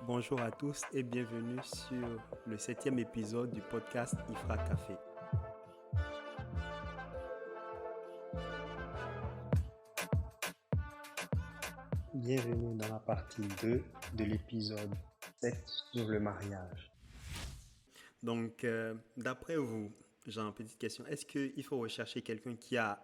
Bonjour à tous et bienvenue sur le 7e épisode du podcast Ifra Café. Bienvenue dans la partie 2 de l'épisode 7 sur le mariage. Donc, d'après vous, Jean, petite question, est-ce qu'il faut rechercher quelqu'un qui a,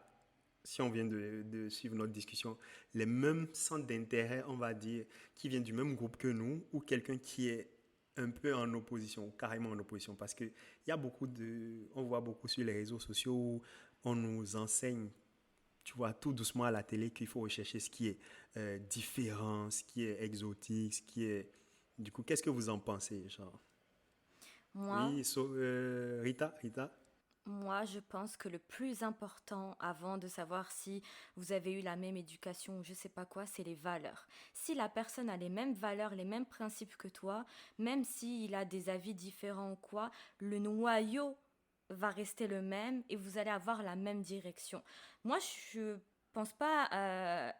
si on vient de suivre notre discussion, les mêmes centres d'intérêt, on va dire, qui vient du même groupe que nous, ou quelqu'un qui est un peu en opposition, carrément en opposition, parce que il y a on voit beaucoup sur les réseaux sociaux où on nous enseigne, tu vois, tout doucement à la télé qu'il faut rechercher ce qui est différent, ce qui est exotique, ce qui est... Du coup, qu'est-ce que vous en pensez, genre? Moi, Oui, Rita? moi, je pense que le plus important avant de savoir si vous avez eu la même éducation ou je sais pas quoi, c'est les valeurs. Si la personne a les mêmes valeurs, les mêmes principes que toi, même s'il a des avis différents ou quoi, le noyau va rester le même et vous allez avoir la même direction. Moi, je pense pas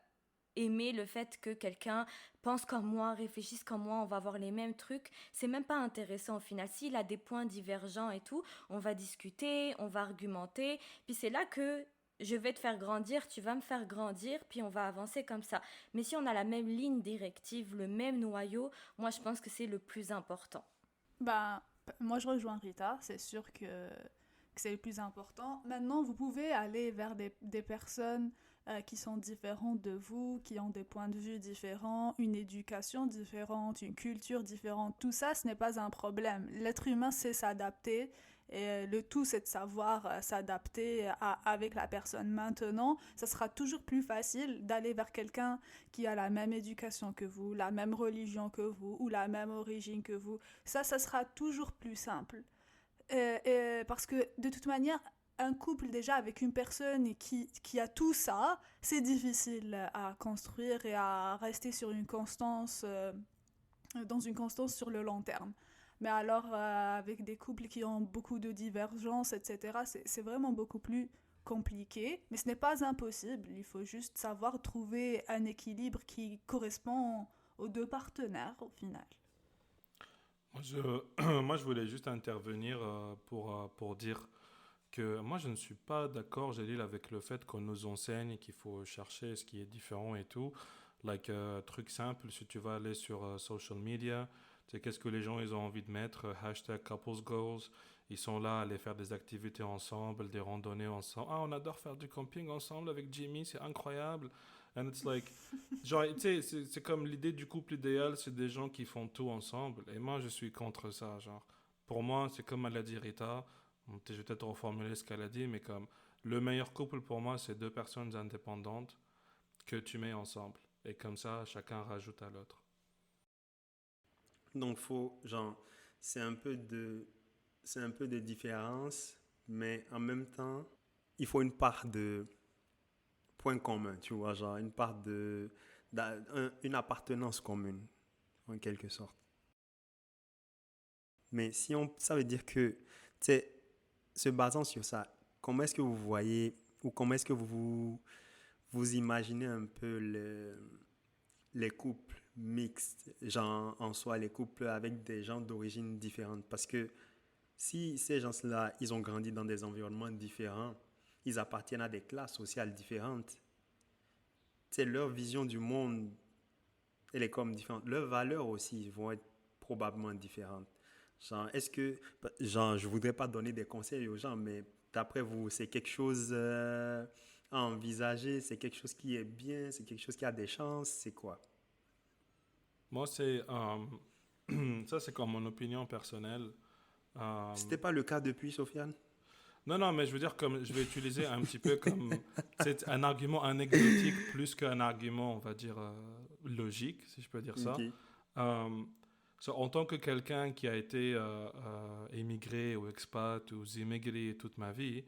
aimer le fait que quelqu'un pense comme moi, réfléchisse comme moi, on va avoir les mêmes trucs. C'est même pas intéressant au final. S'il a des points divergents et tout, on va discuter, on va argumenter. Puis c'est là que je vais te faire grandir, tu vas me faire grandir, puis on va avancer comme ça. Mais si on a la même ligne directive, le même noyau, moi je pense que c'est le plus important. Ben, moi je rejoins Rita, c'est sûr que c'est le plus important. Maintenant, vous pouvez aller vers des personnes qui sont différentes de vous, qui ont des points de vue différents, une éducation différente, une culture différente. Tout ça, ce n'est pas un problème. L'être humain sait s'adapter et le tout, c'est de savoir s'adapter avec la personne. Maintenant, ça sera toujours plus facile d'aller vers quelqu'un qui a la même éducation que vous, la même religion que vous ou la même origine que vous. Ça sera toujours plus simple. Parce que de toute manière, un couple déjà avec une personne qui a tout ça, c'est difficile à construire et à rester sur une constance, dans une constance sur le long terme. Mais alors, avec des couples qui ont beaucoup de divergences, etc., c'est vraiment beaucoup plus compliqué. Mais ce n'est pas impossible. Il faut juste savoir trouver un équilibre qui correspond aux deux partenaires au final. Moi, je voulais juste intervenir pour dire que moi, je ne suis pas d'accord, Jalil, avec le fait qu'on nous enseigne qu'il faut chercher ce qui est différent et tout. Truc simple, si tu vas aller sur social media, tu sais, qu'est-ce que les gens ils ont envie de mettre, hashtag couples goals, ils sont là à aller faire des activités ensemble, des randonnées ensemble. Ah, on adore faire du camping ensemble avec Jimmy, c'est incroyable. And it's like, genre, tu sais, c'est comme l'idée du couple idéal, c'est des gens qui font tout ensemble. Et moi, je suis contre ça, genre. Pour moi, c'est comme elle a dit Rita, je vais peut-être reformuler ce qu'elle a dit, mais comme le meilleur couple pour moi, c'est deux personnes indépendantes que tu mets ensemble. Et comme ça, chacun rajoute à l'autre. Donc, genre, c'est un peu c'est un peu de différence, mais en même temps, il faut une part de point commun, tu vois, genre une part une appartenance commune, en quelque sorte. Mais ça veut dire que, tu sais, se basant sur ça, comment est-ce que vous voyez, ou comment est-ce que vous imaginez un peu les couples mixtes, genre en soi, les couples avec des gens d'origine différente? Parce que si ces gens-là, ils ont grandi dans des environnements différents, ils appartiennent à des classes sociales différentes, c'est leur vision du monde, elle est comme différente. Leurs valeurs aussi vont être probablement différentes. Genre, je voudrais pas donner des conseils aux gens, mais d'après vous, c'est quelque chose à envisager, c'est quelque chose qui est bien, c'est quelque chose qui a des chances, c'est quoi? Moi, ça, c'est comme mon opinion personnelle. Euh, C'était pas le cas depuis, Sofiane? non, non, mais je veux dire, comme, je vais utiliser un petit peu comme c'est un argument anecdotique plus qu'un argument, on va dire, logique, si je peux dire Ok. ça. Euh, en tant que quelqu'un qui a été émigré ou expat ou immigré toute ma vie,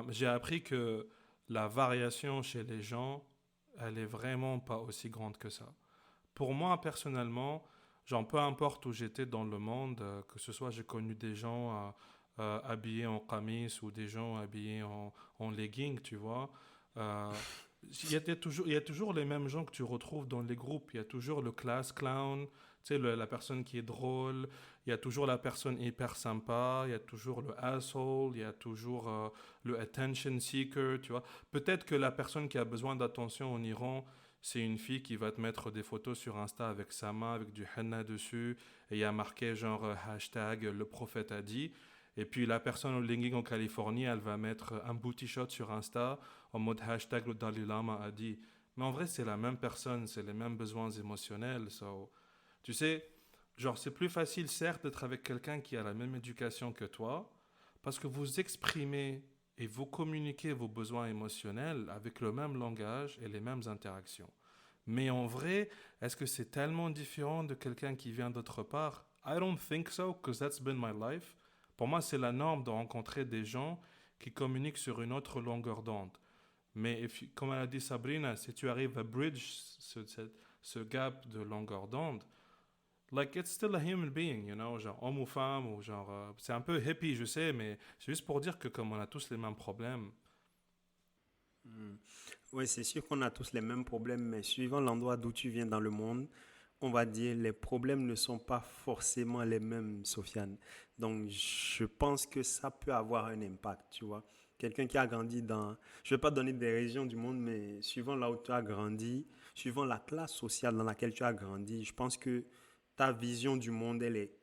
j'ai appris que la variation chez les gens, elle est vraiment pas aussi grande que ça. Pour moi, personnellement, genre, peu importe où j'étais dans le monde, que ce soit j'ai connu des gens habillés en camis ou des gens habillés en leggings, tu vois. Euh, il y a toujours les mêmes gens que tu retrouves dans les groupes. Il y a toujours le class clown, Tu sais, la personne qui est drôle, il y a toujours la personne hyper sympa, il y a toujours le asshole, il y a toujours le attention seeker, tu vois. Peut-être que la personne qui a besoin d'attention en Iran, c'est une fille qui va te mettre des photos sur Insta avec sa main, avec du henna dessus, et il y a marqué genre hashtag le prophète a dit. Et puis la personne au Linging en Californie, elle va mettre un booty shot sur Insta en mode hashtag le Dalai Lama a dit. Mais en vrai, c'est la même personne, c'est les mêmes besoins émotionnels. So, tu sais, genre, c'est plus facile, certes, d'être avec quelqu'un qui a la même éducation que toi, parce que vous exprimez et vous communiquez vos besoins émotionnels avec le même langage et les mêmes interactions. Mais en vrai, est-ce que c'est tellement différent de quelqu'un qui vient d'autre part? I don't think so, because that's been my life. Pour moi, c'est la norme de rencontrer des gens qui communiquent sur une autre longueur d'onde. Mais comme elle a dit Sabrina, si tu arrives à bridge ce gap de longueur d'onde, like it's still a human being, you know, genre homme ou femme, ou genre. C'est un peu hippie, je sais, mais c'est juste pour dire que comme on a tous les mêmes problèmes. Oui, c'est sûr qu'on a tous les mêmes problèmes, mais suivant l'endroit d'où tu viens dans le monde, on va dire les problèmes ne sont pas forcément les mêmes, Sofiane. Donc, je pense que ça peut avoir un impact, tu vois. Quelqu'un qui a grandi dans, je ne vais pas donner des régions du monde, mais suivant là où tu as grandi, suivant la classe sociale dans laquelle tu as grandi, je pense que ta vision du monde, elle est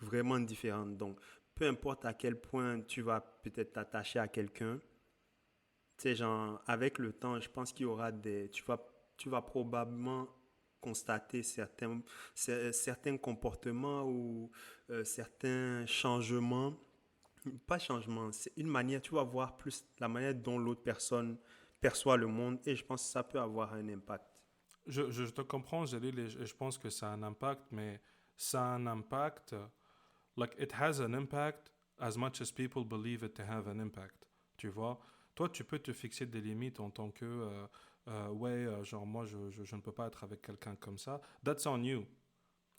vraiment différente. Donc, peu importe à quel point tu vas peut-être t'attacher à quelqu'un, tu sais, genre, avec le temps, je pense qu'il y aura des. Tu vas probablement constater certains comportements ou certains changements. Pas changements, c'est une manière, tu vas voir plus la manière dont l'autre personne perçoit le monde et je pense que ça peut avoir un impact. Je te comprends, je pense que ça a un impact, mais ça a un impact. Like, it has an impact as much as people believe it to have an impact. Tu vois? Toi, tu peux te fixer des limites en tant que. Ouais, genre, moi, je ne peux pas être avec quelqu'un comme ça. That's on you.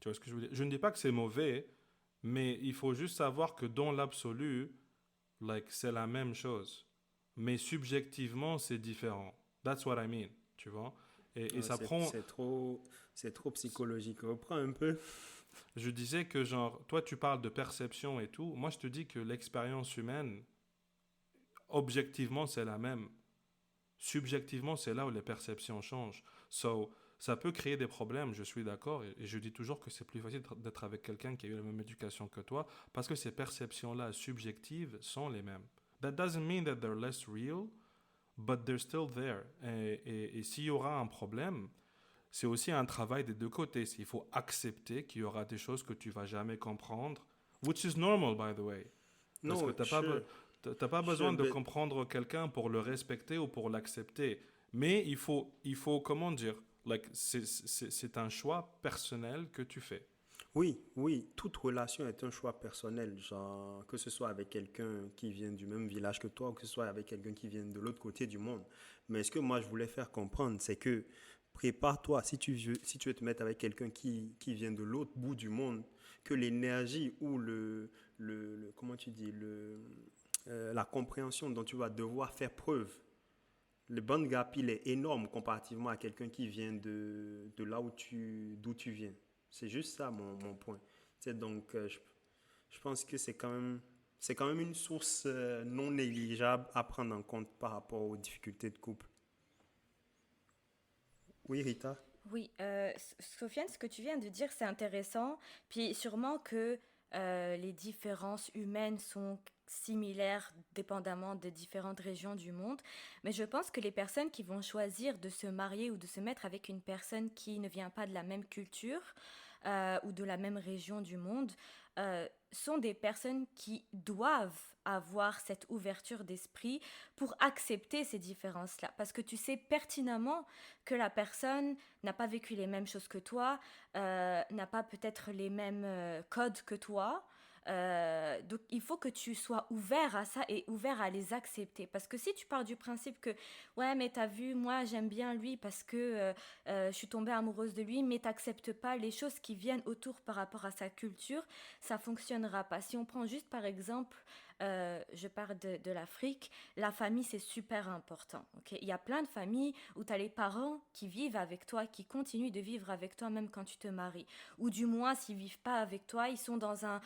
Tu vois ce que je veux dire? Je ne dis pas que c'est mauvais, mais il faut juste savoir que dans l'absolu, like, c'est la même chose. Mais subjectivement, c'est différent. That's what I mean. Tu vois? Et Ouais, ça prend. c'est trop psychologique. Reprends un peu. Je disais que, genre, toi, tu parles de perception et tout. Moi, je te dis que l'expérience humaine, objectivement, c'est la même. Subjectivement, c'est là où les perceptions changent. So, ça peut créer des problèmes, je suis d'accord, et je dis toujours que c'est plus facile d'être avec quelqu'un qui a eu la même éducation que toi, parce que ces perceptions-là subjectives sont les mêmes. That doesn't mean that they're less real, but they're still there. Et s'il y aura un problème, c'est aussi un travail des deux côtés. Il faut accepter qu'il y aura des choses que tu vas jamais comprendre, which is normal, by the way. Parce que Non, t'as pas besoin de mais comprendre quelqu'un pour le respecter ou pour l'accepter. Mais il faut, comment dire, like, c'est un choix personnel que tu fais. oui, oui, toute relation est un choix personnel, genre que ce soit avec quelqu'un qui vient du même village que toi ou que ce soit avec quelqu'un qui vient de l'autre côté du monde. Mais ce que moi je voulais faire comprendre, c'est que prépare-toi, si tu veux te mettre avec quelqu'un qui vient de l'autre bout du monde, que l'énergie ou comment tu dis, la compréhension dont tu vas devoir faire preuve, le band gap, il est énorme comparativement à quelqu'un qui vient de là d'où tu viens. C'est juste ça mon point. Tu sais, donc, je pense que c'est quand même une source non négligeable à prendre en compte par rapport aux difficultés de couple. Oui, Rita? Oui, Sofiane, ce que tu viens de dire, c'est intéressant. Puis sûrement que les différences humaines sont similaires dépendamment des différentes régions du monde. Mais je pense que les personnes qui vont choisir de se marier ou de se mettre avec une personne qui ne vient pas de la même culture ou de la même région du monde sont des personnes qui doivent avoir cette ouverture d'esprit pour accepter ces différences-là. Parce que tu sais pertinemment que la personne n'a pas vécu les mêmes choses que toi, n'a pas peut-être les mêmes codes que toi. Donc il faut que tu sois ouvert à ça et ouvert à les accepter. Parce que si tu pars du principe que ouais mais t'as vu, moi j'aime bien lui parce que je suis tombée amoureuse de lui, mais t'acceptes pas les choses qui viennent autour par rapport à sa culture, ça fonctionnera pas. Si on prend juste par exemple je parle de l'Afrique, la famille, c'est super important. Ok, il y a plein de familles où tu as les parents qui vivent avec toi, qui continuent de vivre avec toi même quand tu te maries. Ou du moins, s'ils ne vivent pas avec toi, ils sont dans un...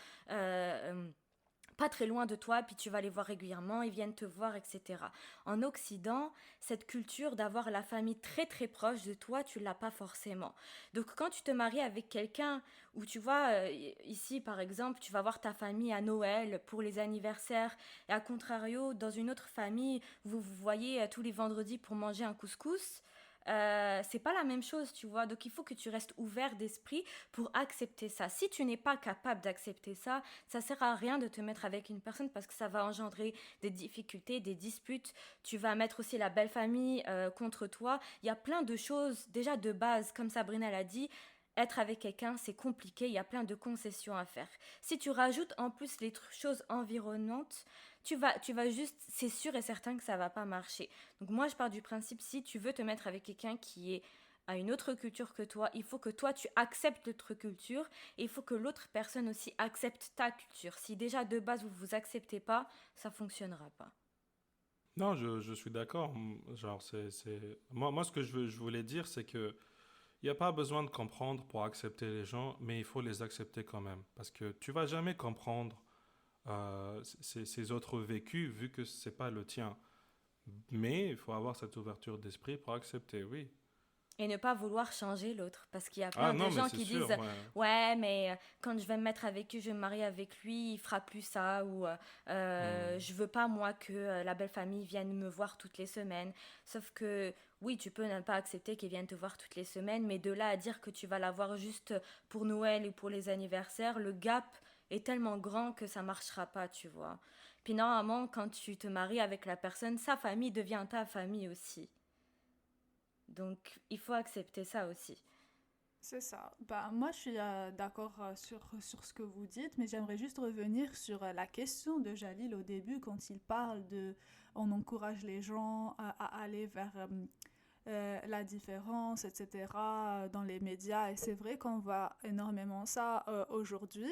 pas très loin de toi, puis tu vas les voir régulièrement, ils viennent te voir, etc. En Occident, cette culture d'avoir la famille très très proche de toi, tu l'as pas forcément. Donc quand tu te maries avec quelqu'un, où tu vois, ici par exemple, tu vas voir ta famille à Noël pour les anniversaires, et à contrario, dans une autre famille, vous vous voyez tous les vendredis pour manger un couscous. C'est pas la même chose, tu vois. Donc il faut que tu restes ouvert d'esprit pour accepter ça. Si tu n'es pas capable d'accepter ça, ça sert à rien de te mettre avec une personne parce que ça va engendrer des difficultés, des disputes. Tu vas mettre aussi la belle famille contre toi. Il y a plein de choses déjà de base, comme Sabrina l'a dit. Être avec quelqu'un, c'est compliqué, il y a plein de concessions à faire. Si tu rajoutes en plus les choses environnantes, tu vas juste, c'est sûr et certain que ça va pas marcher. Donc moi, je pars du principe, si tu veux te mettre avec quelqu'un qui est à une autre culture que toi, il faut que toi, tu acceptes l'autre culture et il faut que l'autre personne aussi accepte ta culture. Si déjà de base, vous vous acceptez pas, ça fonctionnera pas. Non, je suis d'accord. Genre, Moi, ce que je voulais dire, c'est que il n'y a pas besoin de comprendre pour accepter les gens, mais il faut les accepter quand même. Parce que tu vas jamais comprendre ces autres vécus vu que c'est pas le tien. Mais il faut avoir cette ouverture d'esprit pour accepter, oui. Et ne pas vouloir changer l'autre. Parce qu'il y a Ah plein de non, mais gens c'est qui sûr, disent ouais. ouais, mais quand je vais me mettre avec lui, je vais me marier avec lui, il fera plus ça. Ou Hmm. je veux pas, moi, que la belle famille vienne me voir toutes les semaines. Sauf que oui, tu peux ne pas accepter qu'ils viennent te voir toutes les semaines, mais de là à dire que tu vas la voir juste pour Noël et pour les anniversaires, le gap est tellement grand que ça marchera pas, tu vois. Puis normalement, quand tu te maries avec la personne, sa famille devient ta famille aussi. Donc, il faut accepter ça aussi. C'est ça. Bah, moi, je suis d'accord sur ce que vous dites, mais j'aimerais juste revenir sur la question de Jalil au début, quand il parle de on encourage les gens à aller vers la différence, etc., dans les médias. Et c'est vrai qu'on voit énormément ça aujourd'hui.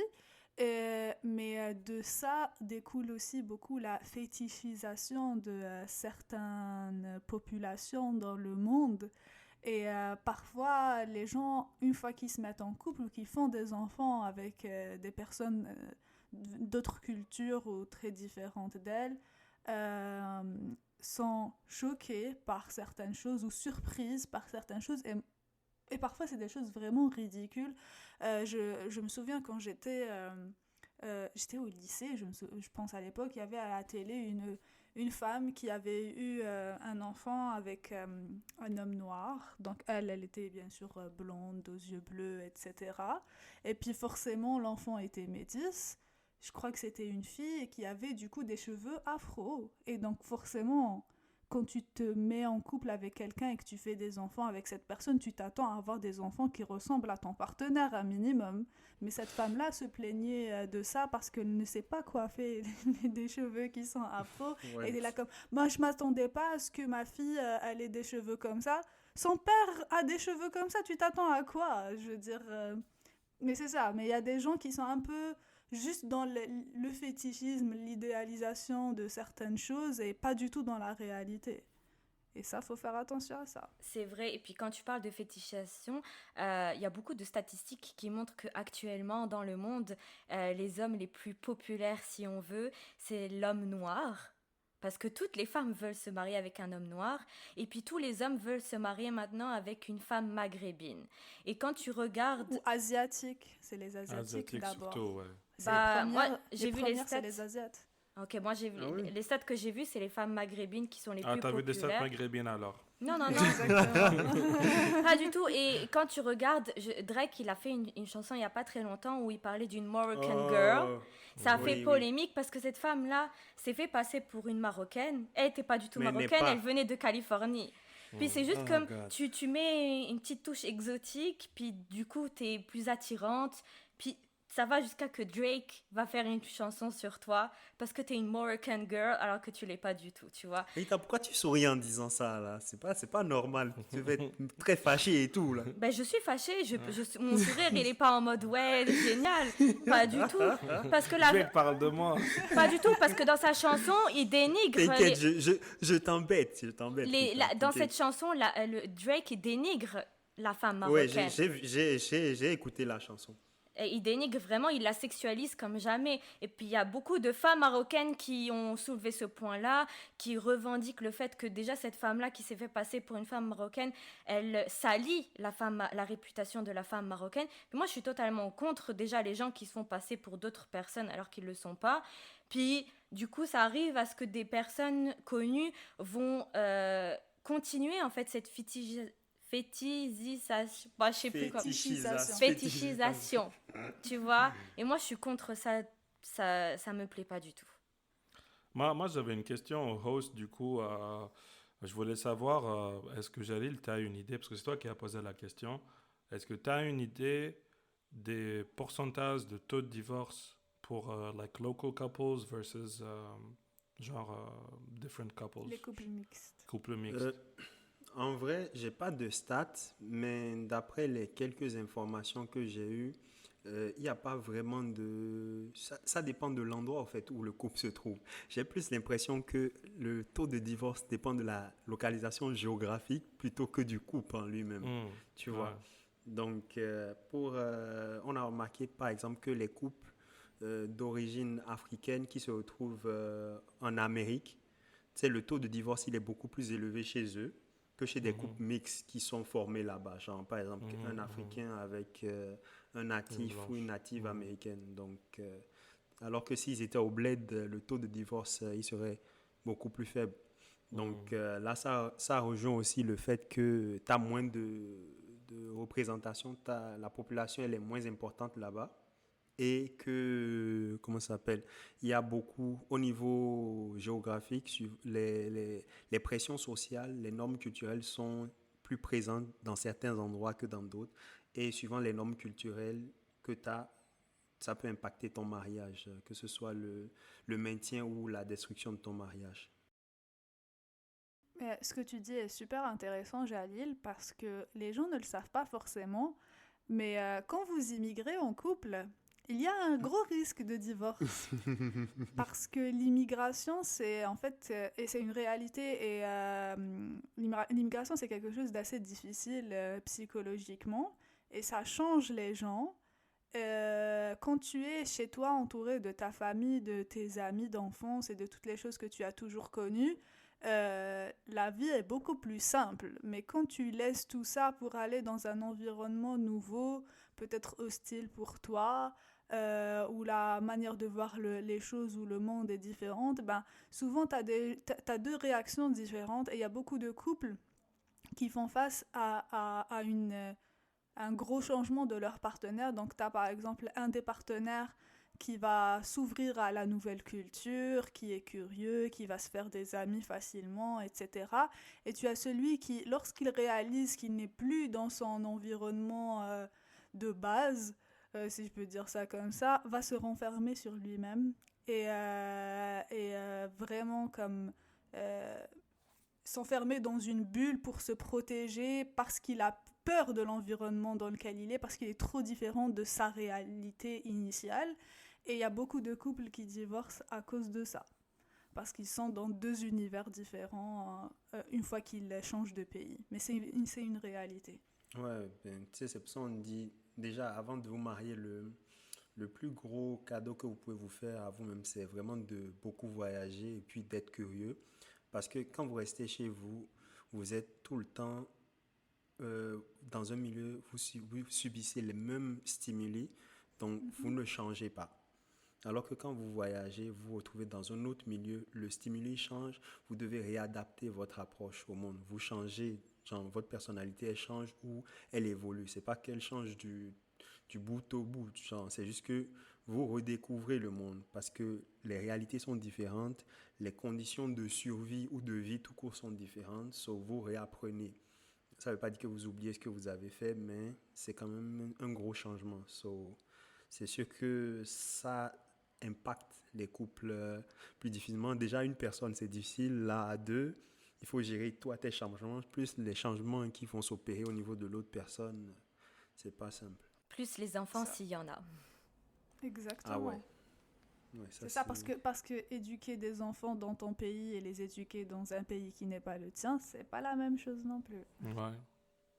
Mais de ça découle aussi beaucoup la fétichisation de certaines populations dans le monde. Et parfois, les gens, une fois qu'ils se mettent en couple ou qu'ils font des enfants avec des personnes d'autres cultures ou très différentes d'elles, euh, sont choqués par certaines choses ou surprises par certaines choses. Et parfois, c'est des choses vraiment ridicules. Je me souviens quand j'étais au lycée, je pense à l'époque, il y avait à la télé une femme qui avait eu un enfant avec un homme noir. Donc elle était bien sûr blonde, aux yeux bleus, etc. Et puis forcément, l'enfant était métisse. Je crois que c'était une fille qui avait du coup des cheveux afro. Et donc forcément, quand tu te mets en couple avec quelqu'un et que tu fais des enfants avec cette personne, tu t'attends à avoir des enfants qui ressemblent à ton partenaire, un minimum. Mais cette femme-là se plaignait de ça parce qu'elle ne sait pas coiffer des cheveux qui sont afro. Et elle est Ouais. là comme, moi je m'attendais pas à ce que ma fille elle ait des cheveux comme ça. Son père a des cheveux comme ça, tu t'attends à quoi? Je veux dire, mais c'est ça, mais il y a des gens qui sont un peu juste dans le fétichisme, l'idéalisation de certaines choses et pas du tout dans la réalité. Et ça, faut faire attention à ça. C'est vrai. Et puis quand tu parles de fétichisation, il y a beaucoup de statistiques qui montrent qu'actuellement dans le monde, les hommes les plus populaires, si on veut, c'est l'homme noir. Parce que toutes les femmes veulent se marier avec un homme noir, et puis tous les hommes veulent se marier maintenant avec une femme maghrébine. Et quand tu regardes, Ou asiatique, c'est les asiatiques Asiatique d'abord. surtout, ouais. C'est bah moi les j'ai vu les premières, c'est stats. les asiates. Ok, moi j'ai vu Ah oui. les stats que j'ai vues, c'est les femmes maghrébines qui sont les Ah, plus t'as vu des stats populaires. maghrébines alors? Non, non, non. Exactement. Pas du tout. Et quand tu regardes, Drake, il a fait une chanson il n'y a pas très longtemps où il parlait d'une Moroccan girl. Oh, Ça a fait oui, oui. polémique parce que cette femme-là s'est fait passer pour une Marocaine. Elle n'était pas du tout Mais elle n'est marocaine, pas. elle venait de Californie. Puis c'est Oh juste comme God. tu mets une petite touche exotique, puis du coup, tu es plus attirante. Puis ça va jusqu'à que Drake va faire une chanson sur toi parce que t'es une Moroccan girl alors que tu l'es pas du tout, tu vois. Rita, pourquoi tu souris en disant ça, là? C'est pas normal. Tu vas être très fâché et tout, là. Ben, je suis fâchée, mon sourire, il est pas en mode ouais, génial, pas du tout. Parce que Drake parle de moi. pas du tout, parce que dans sa chanson, il dénigre T'inquiète, je t'embête, Rita, dans t'inquiète. cette chanson, Drake il dénigre la femme Ouais, marocaine. j'ai écouté la chanson. Et il dénigre vraiment, il la sexualise comme jamais. Et puis il y a beaucoup de femmes marocaines qui ont soulevé ce point-là, qui revendiquent le fait que déjà cette femme-là qui s'est fait passer pour une femme marocaine, elle salit la réputation de la femme marocaine. Puis moi je suis totalement contre déjà les gens qui se font passer pour d'autres personnes alors qu'ils ne le sont pas. Puis du coup ça arrive à ce que des personnes connues vont continuer en fait cette fétichisation, bah, je sais plus comment. Fétichisation, tu vois. Et moi, je suis contre ça. Ça me plaît pas du tout. Moi, j'avais une question au host, du coup. Je voulais savoir, est-ce que Jalil, tu as une idée, parce que c'est toi qui as posé la question, est-ce que tu as une idée des pourcentages de taux de divorce pour like local couples versus different couples, Les couples mixtes. couples mixtes? En vrai, j'ai pas de stats, mais d'après les quelques informations que j'ai eues, il n'y a pas vraiment de... Ça dépend de l'endroit en fait où le couple se trouve. J'ai plus l'impression que le taux de divorce dépend de la localisation géographique plutôt que du couple en lui-même, tu vois. Ouais. Donc, on a remarqué par exemple que les couples d'origine africaine qui se retrouvent en Amérique, tu sais, le taux de divorce il est beaucoup plus élevé chez eux que chez des couples mixtes qui sont formés là-bas. Genre, par exemple, un Africain avec un natif ou une native américaine. Donc, alors que s'ils étaient au bled, le taux de divorce, il serait beaucoup plus faible. Donc là, ça rejoint aussi le fait que tu as moins de représentation, la population elle est moins importante là-bas et que, comment ça s'appelle, il y a beaucoup, au niveau géographique, les pressions sociales, les normes culturelles sont plus présentes dans certains endroits que dans d'autres. Et suivant les normes culturelles que tu as, ça peut impacter ton mariage, que ce soit le maintien ou la destruction de ton mariage. Ce que tu dis est super intéressant, Jalil, parce que les gens ne le savent pas forcément, mais quand vous immigrez en couple, il y a un gros risque de divorce. Parce que l'immigration, c'est en fait, et c'est une réalité, et l'immigration, c'est quelque chose d'assez difficile psychologiquement, et ça change les gens. Quand tu es chez toi entouré de ta famille, de tes amis d'enfance et de toutes les choses que tu as toujours connues, la vie est beaucoup plus simple. Mais quand tu laisses tout ça pour aller dans un environnement nouveau, peut-être hostile pour toi, où la manière de voir les choses ou le monde est différente, ben, souvent t'as deux réactions différentes et il y a beaucoup de couples qui font face à un gros changement de leur partenaire. Donc tu as par exemple un des partenaires qui va s'ouvrir à la nouvelle culture, qui est curieux, qui va se faire des amis facilement, etc. Et tu as celui qui, lorsqu'il réalise qu'il n'est plus dans son environnement de base, si je peux dire ça comme ça, va se renfermer sur lui-même et vraiment comme s'enfermer dans une bulle pour se protéger parce qu'il a peur de l'environnement dans lequel il est, parce qu'il est trop différent de sa réalité initiale. Et il y a beaucoup de couples qui divorcent à cause de ça, parce qu'ils sont dans deux univers différents une fois qu'ils changent de pays. Mais c'est une réalité. Ouais, ben, tu sais, c'est pour ça qu'on dit, déjà, avant de vous marier, le plus gros cadeau que vous pouvez vous faire à vous-même, c'est vraiment de beaucoup voyager et puis d'être curieux. Parce que quand vous restez chez vous, vous êtes tout le temps dans un milieu, vous subissez les mêmes stimuli, donc vous ne changez pas. Alors que quand vous voyagez, vous vous retrouvez dans un autre milieu, le stimuli change, vous devez réadapter votre approche au monde. Vous changez, genre votre personnalité, elle change ou elle évolue. C'est pas qu'elle change du bout au bout, genre, c'est juste que vous redécouvrez le monde parce que les réalités sont différentes, les conditions de survie ou de vie tout court sont différentes, sauf vous réapprenez. Ça ne veut pas dire que vous oubliez ce que vous avez fait, mais c'est quand même un gros changement. So, c'est sûr que ça impacte les couples plus difficilement. Déjà, une personne, c'est difficile. Là, à deux, il faut gérer toi tes changements, plus les changements qui vont s'opérer au niveau de l'autre personne. C'est pas simple. Plus les enfants Ça. s'il y en a. Exactement. Ah ouais. Ouais, C'est ça, parce que éduquer des enfants dans ton pays et les éduquer dans un pays qui n'est pas le tien, c'est pas la même chose non plus. Ouais.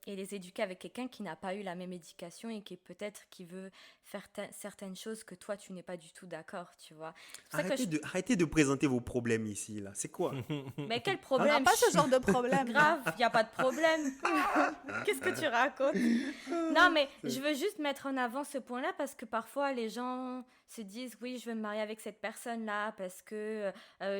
Et les éduquer avec quelqu'un qui n'a pas eu la même éducation et qui peut-être qui veut faire certaines choses que toi tu n'es pas du tout d'accord, tu vois. C'est pour ça que Arrêtez de présenter vos problèmes ici, là. C'est quoi? Mais quel On n'a problème? pas ce genre de problème. Grave, il n'y a pas de problème. Qu'est-ce que tu racontes? Non, mais je veux juste mettre en avant ce point-là parce que parfois les gens se disent oui, je veux me marier avec cette personne-là parce que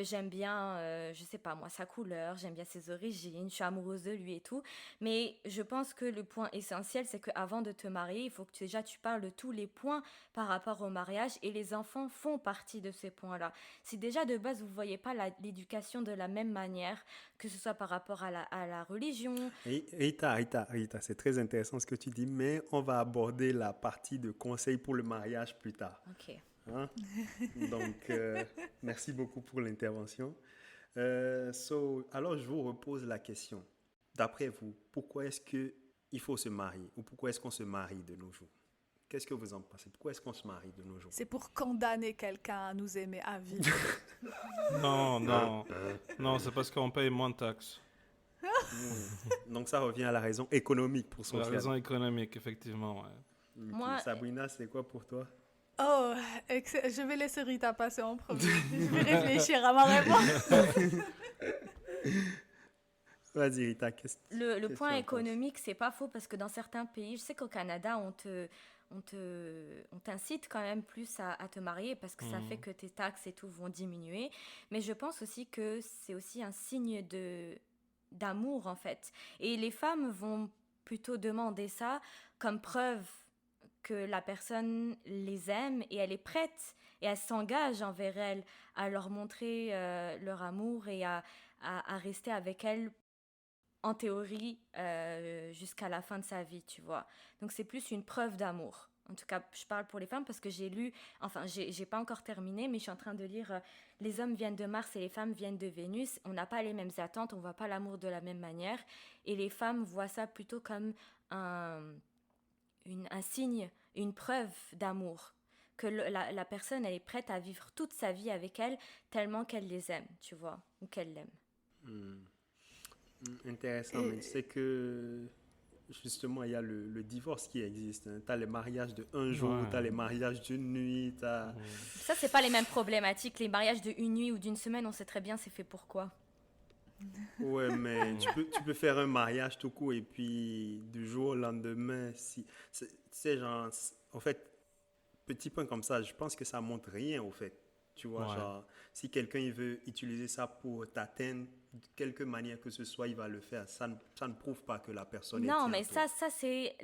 j'aime bien, je sais pas moi, sa couleur, j'aime bien ses origines, je suis amoureuse de lui et tout. Mais je pense que le point essentiel, c'est qu'avant de te marier, il faut que déjà tu parles de tous les points par rapport au mariage et les enfants font partie de ces points-là. Si déjà de base vous ne voyez pas l'éducation de la même manière, que ce soit par rapport à la religion. Rita, c'est très intéressant ce que tu dis, mais on va aborder la partie de conseils pour le mariage plus tard. Ok. Hein? Donc, merci beaucoup pour l'intervention. Alors, je vous repose la question. D'après vous, pourquoi est-ce qu'il faut se marier ou pourquoi est-ce qu'on se marie de nos jours? Qu'est-ce que vous en pensez? Pourquoi est-ce qu'on se marie de nos jours? C'est pour condamner quelqu'un à nous aimer à vie. Non, c'est parce qu'on paye moins de taxes. Donc, ça revient à la raison économique pour C'est la Sofiane. raison économique, effectivement. Ouais. Ok. Moi- Sabrina, c'est quoi pour toi? Oh, je vais laisser Rita passer en premier. Je vais réfléchir à ma réponse. Vas-y, Rita, qu'est-ce Le qu'est-ce que point tu en économique, c'est pas faux parce que dans certains pays, je sais qu'au Canada, on t'incite quand même plus à te marier parce que ça fait que tes taxes et tout vont diminuer. Mais je pense aussi que c'est aussi un signe d'amour en fait. Et les femmes vont plutôt demander ça comme preuve que la personne les aime et elle est prête et elle s'engage envers elle à leur montrer leur amour et à rester avec elle en théorie jusqu'à la fin de sa vie, tu vois. Donc c'est plus une preuve d'amour. En tout cas, je parle pour les femmes parce que j'ai lu, enfin, j'ai pas encore terminé, mais je suis en train de lire Les hommes viennent de Mars et les femmes viennent de Vénus. On n'a pas les mêmes attentes, on voit pas l'amour de la même manière. Et les femmes voient ça plutôt comme un signe, une preuve d'amour. Que la personne, elle est prête à vivre toute sa vie avec elle tellement qu'elle les aime, tu vois, ou qu'elle l'aime. Intéressant, mais tu sais que justement, il y a le divorce qui existe. Hein. Tu as les mariages de un jour, Ouais. tu as les mariages d'une nuit, t'as... Ça, c'est pas les mêmes problématiques. Les mariages de une nuit ou d'une semaine, on sait très bien c'est fait pourquoi. Ouais, mais tu peux faire un mariage tout court et puis du jour au lendemain, si... C'est genre... En fait, petit point comme ça, je pense que ça montre rien, au fait. Tu vois, Ouais. genre, si quelqu'un il veut utiliser ça pour t'atteindre, de quelque manière que ce soit, il va le faire. Ça ne prouve pas que la personne est Non, tiens, mais toi. ça c'est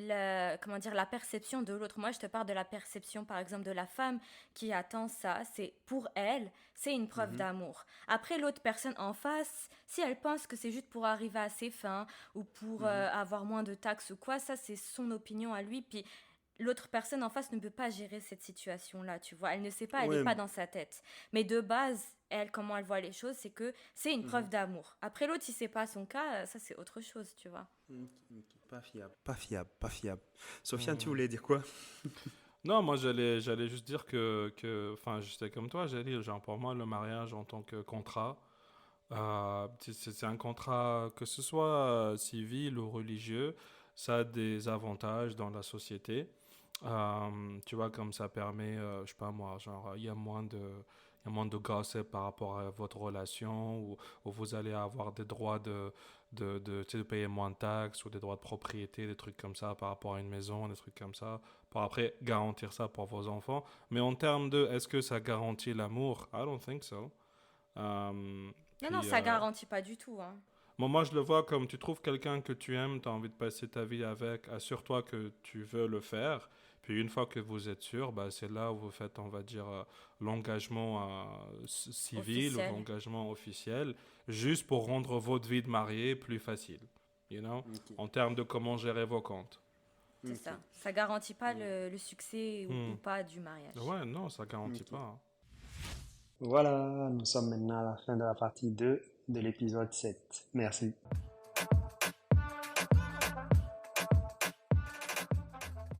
comment dire, la perception de l'autre. Moi, je te parle de la perception, par exemple, de la femme qui attend ça. C'est pour elle, c'est une preuve d'amour. Après, l'autre personne en face, si elle pense que c'est juste pour arriver à ses fins ou pour avoir moins de taxes ou quoi, ça c'est son opinion à lui. Puis l'autre personne en face ne peut pas gérer cette situation-là, tu vois. Elle ne sait pas, elle n'est Ouais, pas dans sa tête. Mais de base, elle, comment elle voit les choses, c'est que c'est une preuve d'amour. Après, l'autre, si c'est pas son cas, ça c'est autre chose, tu vois. ok. Pas fiable, pas fiable, pas fiable. Sofiane, tu voulais dire quoi? Non, moi j'allais juste dire enfin, j'étais comme toi, j'allais dire, genre pour moi, le mariage en tant que contrat, c'est un contrat, que ce soit civil ou religieux, ça a des avantages dans la société. Tu vois, comme ça permet, je sais pas moi, genre, il y a moins de gossip par rapport à votre relation, ou vous allez avoir des droits tu sais, de payer moins de taxes, ou des droits de propriété, des trucs comme ça par rapport à une maison, des trucs comme ça, pour après garantir ça pour vos enfants. Mais en termes de, est-ce que ça garantit l'amour? I don't think so. Non, ça garantit pas du tout, hein. Bon, moi, je le vois comme tu trouves quelqu'un que tu aimes, tu as envie de passer ta vie avec, assure-toi que tu veux le faire. Puis une fois que vous êtes sûr, bah, c'est là où vous faites, on va dire, l'engagement civil ou Officiel. l'engagement officiel, juste pour rendre votre vie de marié plus facile. You know? Ok. En termes de comment gérer vos comptes. C'est Ok. ça. Ça garantit pas le succès ou Hmm. pas du mariage. Ouais, non, ça garantit Ok. pas, hein. Voilà, nous sommes maintenant à la fin de la partie 2 de l'épisode 7. Merci.